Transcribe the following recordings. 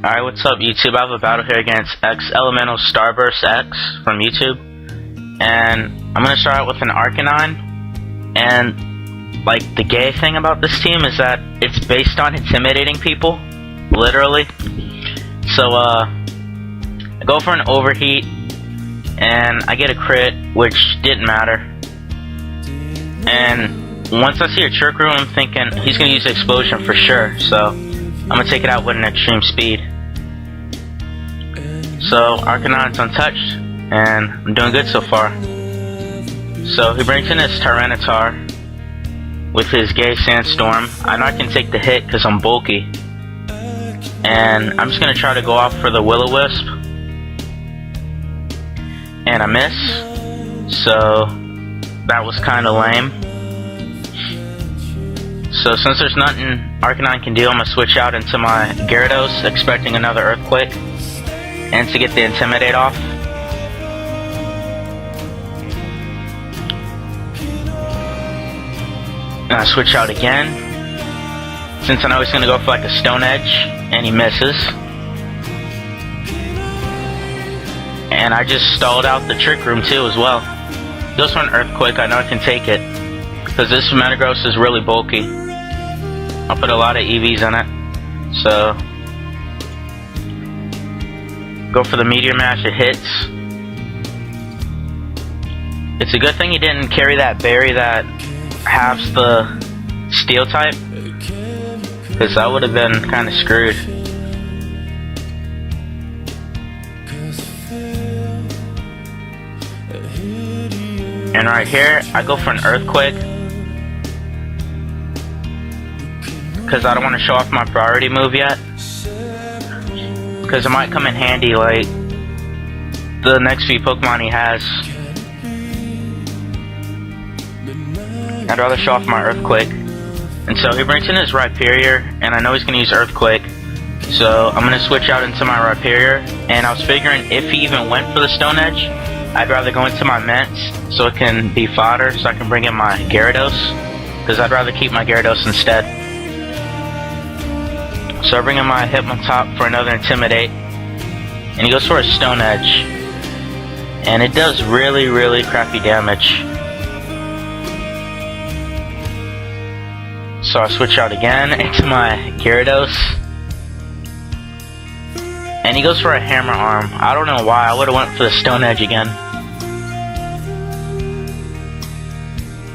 Alright, what's up YouTube? I have a battle here against xElementalStarBurstx from YouTube. And I'm gonna start out with an Arcanine. And like the gay thing about this team is that it's based on intimidating people. Literally. So I go for an overheat and I get a crit, which didn't matter. And once I see a trick room, I'm thinking he's gonna use explosion for sure, so I'm gonna take it out with an extreme speed. So Arcanine's untouched, and I'm doing good so far. So he brings in his Tyranitar with his gay Sandstorm. I know I can take the hit because I'm bulky. And I'm just gonna try to go off for the Will-O-Wisp. And I miss. So that was kinda lame. So since there's nothing Arcanine can do, I'm gonna switch out into my Gyarados, expecting another Earthquake. And to get the Intimidate off. And I switch out again. Since I know he's gonna go for like a Stone Edge, and he misses. And I just stalled out the Trick Room too as well. Goes for an Earthquake, I know I can take it. Because this Metagross is really bulky. I'll put a lot of EVs in it. So go for the Meteor Mash, it hits. It's a good thing he didn't carry that berry that halves the Steel type, because I would have been kind of screwed. And right here, I go for an Earthquake, because I don't want to show off my priority move yet. Because it might come in handy like the next few Pokemon he has. I'd rather show off my Earthquake. And so he brings in his Rhyperior, and I know he's going to use Earthquake. So I'm going to switch out into my Rhyperior. And I was figuring if he even went for the Stone Edge, I'd rather go into my Ments so it can be fodder, so I can bring in my Gyarados. Because I'd rather keep my Gyarados instead. So I bring in my Hitmontop for another Intimidate. And he goes for a Stone Edge. And it does really, really crappy damage. So I switch out again into my Gyarados. And he goes for a Hammer Arm. I don't know why, I would have went for the Stone Edge again.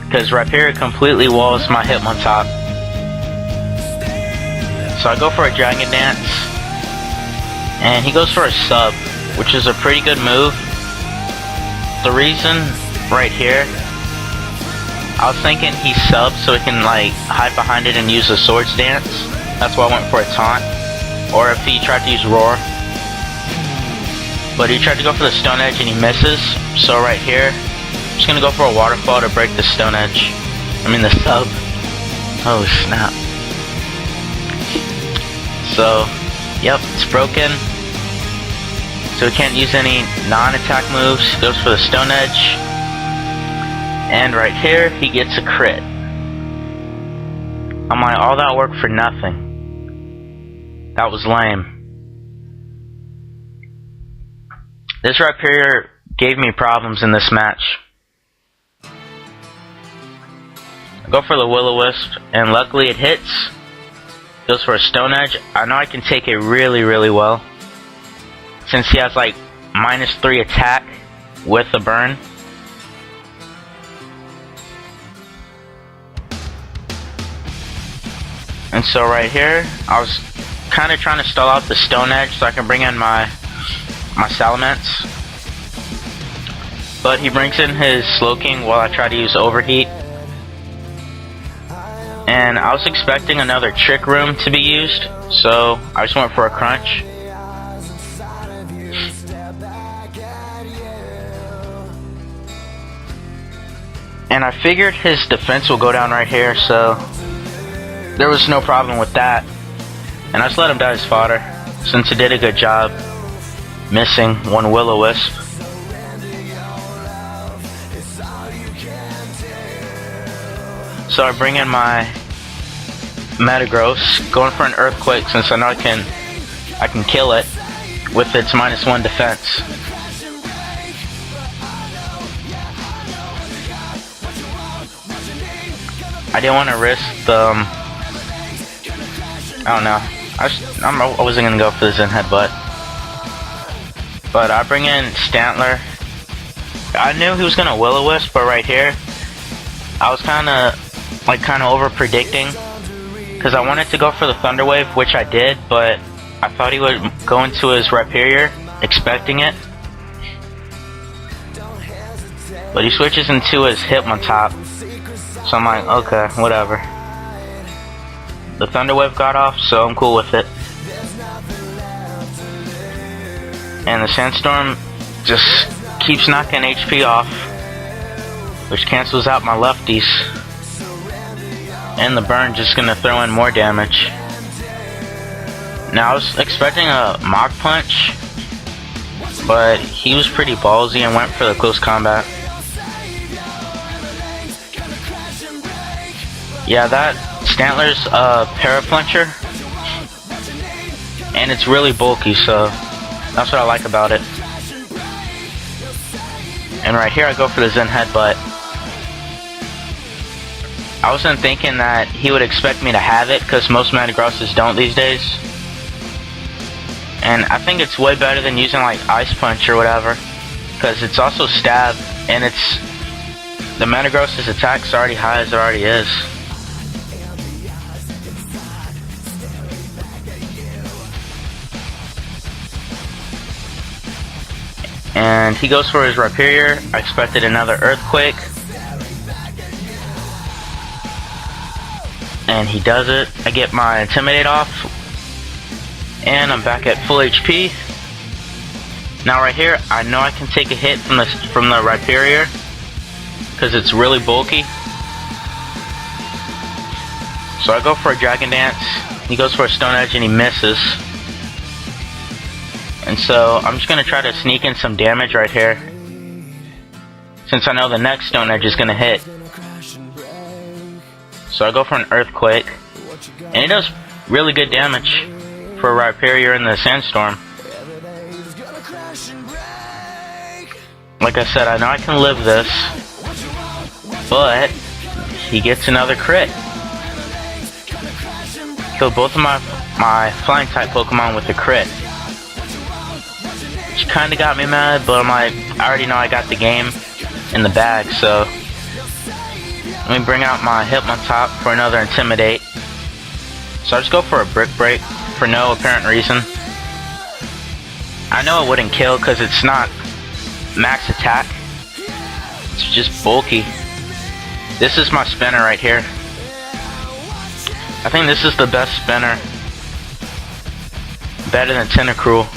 Because Rhyperior completely walls my Hitmontop. So I go for a Dragon Dance, and he goes for a Sub, which is a pretty good move. The reason, right here, I was thinking he subs so he can like hide behind it and use a Swords Dance. That's why I went for a Taunt. Or if he tried to use Roar. But he tried to go for the Stone Edge and he misses. So right here, I'm just gonna go for a Waterfall to break the Stone Edge. I mean the Sub. Oh snap. So, yep, it's broken. So he can't use any non-attack moves. Goes for the Stone Edge. And right here, he gets a crit. I'm like, all that work for nothing. That was lame. This Rhyperior gave me problems in this match. I go for the Will-O-Wisp, and luckily it hits. Goes for a Stone Edge. I know I can take it really, really well. Since he has like -3 attack with a burn. And so right here, I was kind of trying to stall out the Stone Edge so I can bring in my Salamence. But he brings in his Slowking while I try to use Overheat. And I was expecting another Trick Room to be used, so I just went for a Crunch. And I figured his defense will go down right here, so there was no problem with that. And I just let him die as fodder, since he did a good job missing one Will-O-Wisp. So I bring in my Metagross, going for an Earthquake since I know I can I can kill it with its -1 defense. I didn't want to risk the, I don't know. I wasn't gonna go for the Zen headbutt, but I bring in Stantler. I knew he was gonna Will-O-Wisp, but right here, I was kind of over predicting, because I wanted to go for the Thunder Wave, which I did, but I thought he would go into his Rhyperior, expecting it. But he switches into his Hitmontop, so I'm like, okay, whatever. The Thunder Wave got off, so I'm cool with it. And the Sandstorm just keeps knocking HP off, which cancels out my lefties. And the burn just gonna throw in more damage. Now I was expecting a Mach Punch, but he was pretty ballsy and went for the close combat. Yeah, that Stantler's a Parapluncher, and it's really bulky, so that's what I like about it. And right here I go for the Zen Headbutt. I wasn't thinking that he would expect me to have it, because most Metagrosses don't these days. And I think it's way better than using like Ice Punch or whatever, because it's also stab, and it's the Metagross's attack's already high as it already is. And he goes for his Rhyperior. I expected another Earthquake, and he does it. I get my Intimidate off, and I'm back at full HP. Now right here, I know I can take a hit from the Rhyperior, because it's really bulky. So I go for a Dragon Dance. He goes for a Stone Edge and he misses. And so I'm just gonna try to sneak in some damage right here, since I know the next Stone Edge is gonna hit. So I go for an Earthquake, and it does really good damage for a Rhyperior in the Sandstorm. Like I said, I know I can live this, but he gets another crit. Killed both of my Flying type Pokemon with a crit, which kinda got me mad, but I'm like, I already know I got the game in the bag, so let me bring out my Hitmontop for another Intimidate. So I just go for a Brick Break for no apparent reason. I know it wouldn't kill because it's not max attack, it's just bulky. This is my spinner right here. I think this is the best spinner, better than Tentacruel.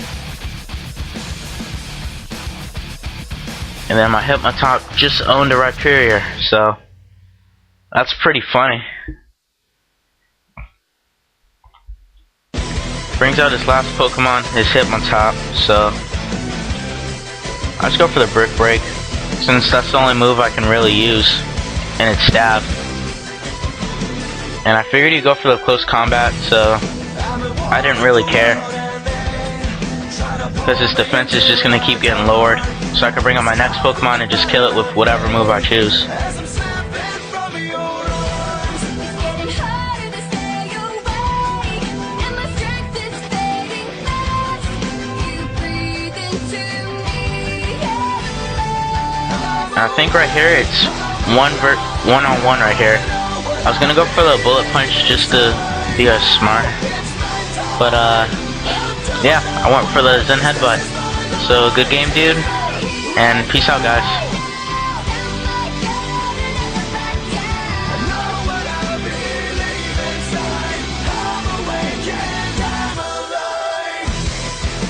And then my Hitmontop just owned a Rhyperior, so that's pretty funny. Brings out his last Pokemon, his Hitmontop, so I just go for the Brick Break, since that's the only move I can really use, and it's Stab. And I figured he'd go for the close combat, so I didn't really care, because his defense is just going to keep getting lowered, so I can bring up my next Pokemon and just kill it with whatever move I choose. I think right here it's one-on-one right here. I was gonna go for the Bullet Punch just to be smart, but yeah, I went for the Zen Headbutt. So good game, dude, and peace out, guys.